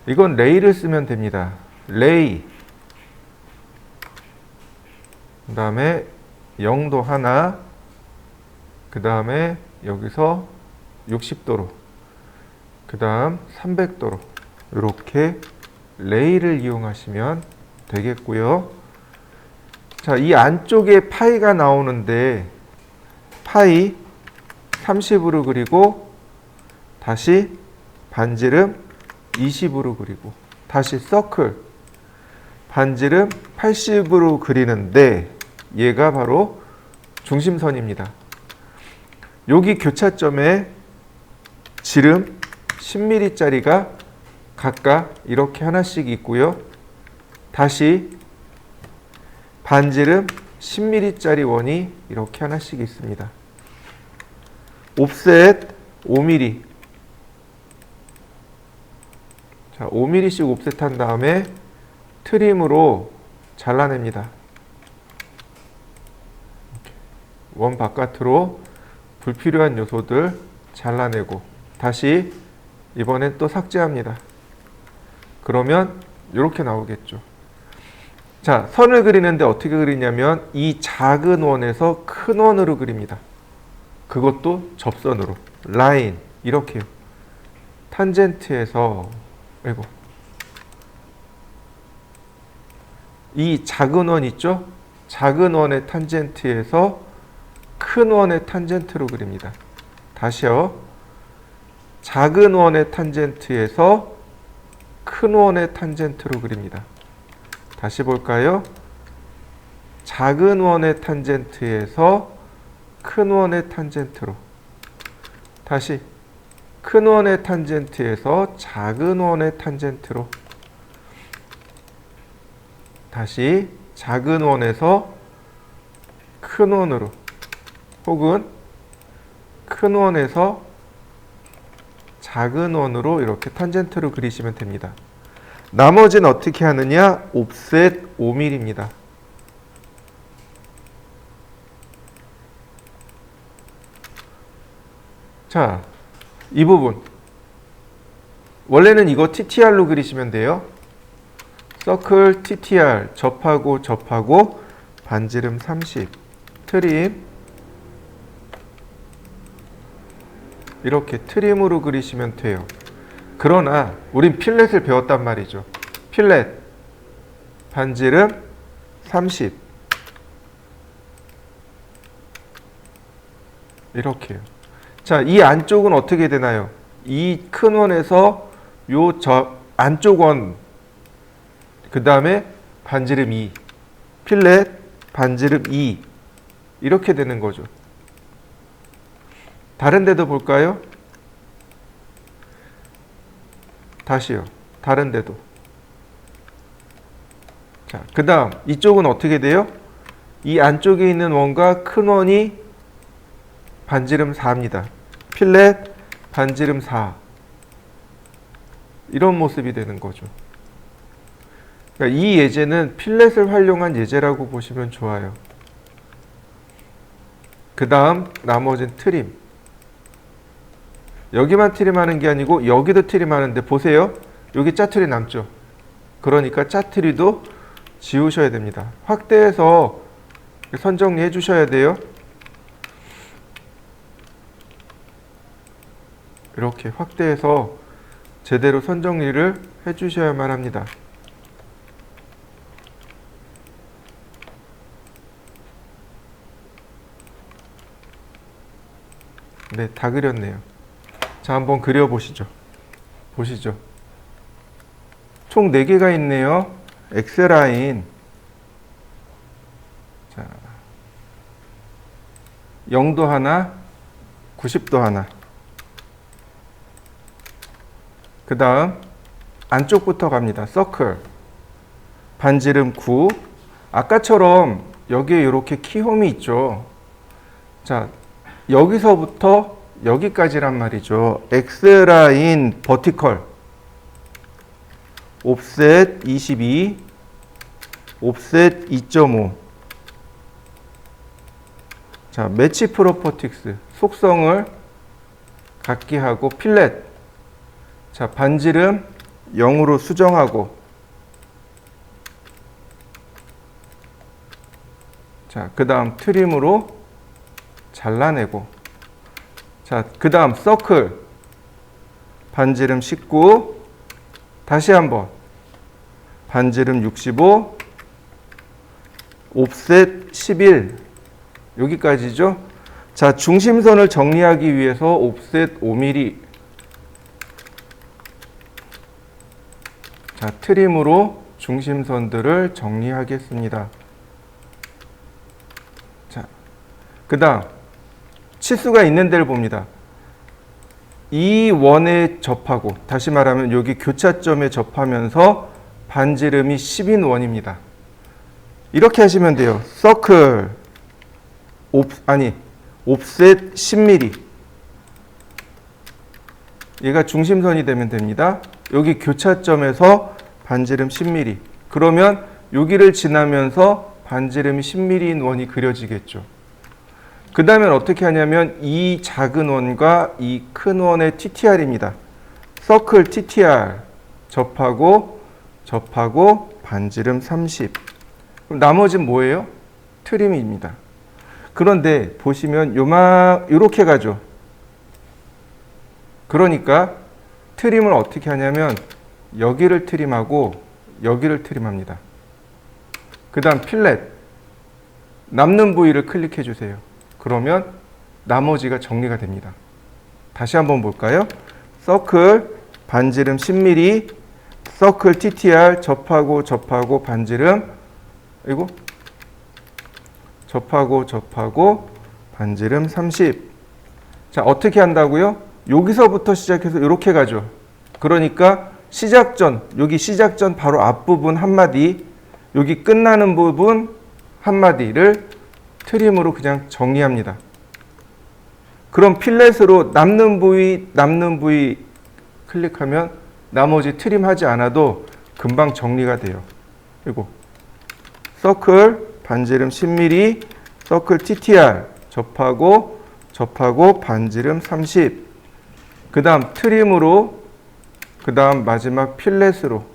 이건 레이를 쓰면 됩니다. 레이. 그 다음에 0도 하나. 그 다음에 여기서 60도로. 그 다음 300도로. 이렇게 레이를 이용하시면 되겠고요. 자, 이 안쪽에 파이가 나오는데 파이 30으로 그리고 다시 반지름 20으로 그리고 다시 서클 반지름 80으로 그리는데 얘가 바로 중심선입니다. 여기 교차점에 지름 10mm짜리가 각각 이렇게 하나씩 있고요. 다시 반지름 10mm짜리 원이 이렇게 하나씩 있습니다. 옵셋 5mm. 자, 5mm씩 옵셋한 다음에 트림으로 잘라냅니다. 원 바깥으로 불필요한 요소들 잘라내고 다시 이번엔 또 삭제합니다. 그러면 이렇게 나오겠죠. 자, 선을 그리는데 어떻게 그리냐면 이 작은 원에서 큰 원으로 그립니다. 그것도 접선으로. 라인 이렇게요. 탄젠트에서 이 작은 원 있죠? 작은 원의 탄젠트에서 큰 원의 탄젠트로 그립니다. 다시요. 작은 원의 탄젠트에서 큰 원의 탄젠트로 그립니다. 다시 볼까요? 작은 원의 탄젠트에서 큰 원의 탄젠트로. 다시 큰 원의 탄젠트에서 작은 원의 탄젠트로. 다시 작은 원에서 큰 원으로, 혹은 큰 원에서 작은 원으로 이렇게 탄젠트로 그리시면 됩니다. 나머지는 어떻게 하느냐? 옵셋 5mm입니다. 자, 이 부분 원래는 이거 TTR로 그리시면 돼요. 서클 TTR 접하고 접하고 반지름 30 트림, 이렇게 트림으로 그리시면 돼요. 그러나 우린 필렛을 배웠단 말이죠. 필렛 반지름 30 이렇게요. 자, 이 안쪽은 어떻게 되나요? 이 큰 원에서 요 안쪽 원, 그 다음에 반지름 2, 필렛 반지름 2 이렇게 되는 거죠. 다른 데도 볼까요? 다시요. 다른 데도. 자, 그 다음 이쪽은 어떻게 돼요? 이 안쪽에 있는 원과 큰 원이 반지름 4입니다. 필렛 반지름 4 이런 모습이 되는 거죠. 그러니까 이 예제는 필렛을 활용한 예제라고 보시면 좋아요. 그 다음 나머지는 트림. 여기만 트림하는 게 아니고 여기도 트림하는데 보세요. 여기 짜투리 남죠. 그러니까 짜투리도 지우셔야 됩니다. 확대해서 선 정리해 주셔야 돼요. 이렇게 확대해서 제대로 선 정리를 해 주셔야만 합니다. 네, 다 그렸네요. 자, 한번 그려보시죠. 보시죠. 총 4개가 있네요. X라인. 자, 0도 하나, 90도 하나. 그 다음 안쪽부터 갑니다. 서클. 반지름 9. 아까처럼 여기에 이렇게 키홈이 있죠. 자, 여기서부터 여기까지란 말이죠. X라인 버티컬. 옵셋 22. 옵셋 2.5. 자, 매치 프로퍼틱스. 속성을 같게 하고 필렛. 자, 반지름 0으로 수정하고, 자, 그 다음 트림으로 잘라내고, 자, 그 다음 서클 반지름 19, 다시 한번 반지름 65, 옵셋 11, 여기까지죠. 자, 중심선을 정리하기 위해서 옵셋 5mm. 자, 트림으로 중심선들을 정리하겠습니다. 자, 그 다음 치수가 있는 데를 봅니다. 이 원에 접하고, 다시 말하면 여기 교차점에 접하면서 반지름이 10인 원입니다. 이렇게 하시면 돼요. 서클 옵셋 10mm. 얘가 중심선이 되면 됩니다. 여기 교차점에서 반지름 10mm. 그러면 여기를 지나면서 반지름이 10mm인 원이 그려지겠죠. 그 다음에 어떻게 하냐면 이 작은 원과 이 큰 원의 TTR입니다. 서클 TTR 접하고 반지름 30. 그럼 나머지는 뭐예요? 트림입니다. 그런데 보시면 요렇게 가죠. 그러니까 트림을 어떻게 하냐면 여기를 트림하고 여기를 트림합니다. 그 다음 필렛 남는 부위를 클릭해 주세요. 그러면 나머지가 정리가 됩니다. 다시 한번 볼까요? 서클 반지름 10mm 서클 TTR 접하고 반지름 그리고 접하고 반지름 30. 자, 어떻게 한다고요? 여기서부터 시작해서 이렇게 가죠. 그러니까 여기 시작 전 바로 앞부분 한마디, 여기 끝나는 부분 한마디를 트림으로 그냥 정리합니다. 그럼 필렛으로 남는 부위 클릭하면 나머지 트림하지 않아도 금방 정리가 돼요. 그리고 서클 반지름 10mm 서클 TTR 접하고 반지름 30. 그 다음 트림으로 그 다음 마지막 필렛으로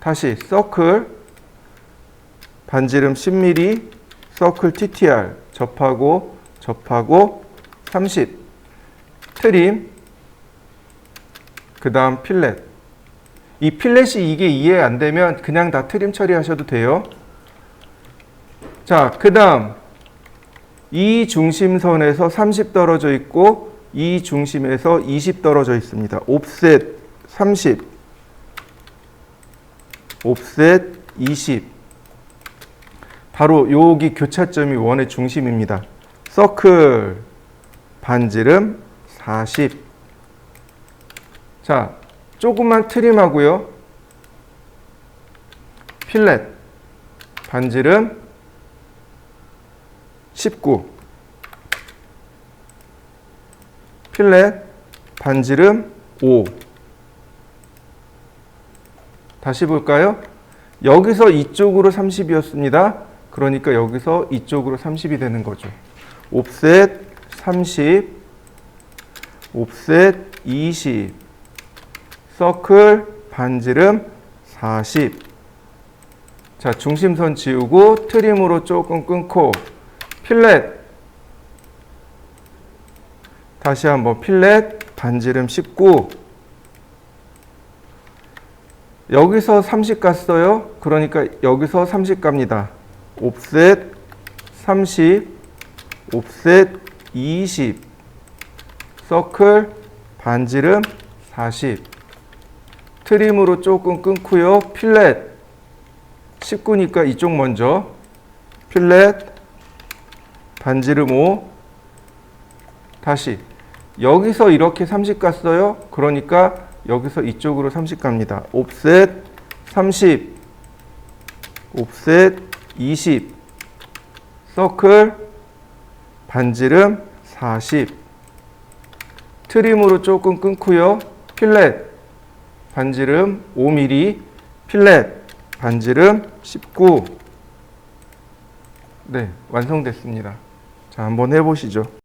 다시 서클 반지름 10mm 서클 TTR 접하고 30. 트림 그 다음 필렛. 이 필렛이 이게 이해 안 되면 그냥 다 트림 처리하셔도 돼요. 자, 그 다음 이 중심선에서 30 떨어져 있고 이 중심에서 20 떨어져 있습니다. 옵셋 30, 옵셋 20. 바로 여기 교차점이 원의 중심입니다. 서클 반지름 40. 자, 조금만 트림하고요. 필렛 반지름 19. 필렛 반지름 5. 다시 볼까요? 여기서 이쪽으로 30이었습니다. 그러니까 여기서 이쪽으로 30이 되는 거죠. 옵셋 30, 옵셋 20, 서클 반지름 40. 자, 중심선 지우고 트림으로 조금 끊고 필렛 다시 한번 필렛 반지름 19. 여기서 30 갔어요. 그러니까 여기서 30 갑니다. 옵셋 30, 옵셋 20, 서클 반지름 40. 트림으로 조금 끊고요. 필렛 19니까 이쪽 먼저 필렛 반지름 5. 다시 여기서 이렇게 30 갔어요. 그러니까 여기서 이쪽으로 30 갑니다. 옵셋 30, 옵셋 20, 서클 반지름 40. 트림으로 조금 끊고요. 필렛 반지름 5mm, 필렛 반지름 19. 네, 완성됐습니다. 자, 한번 해보시죠.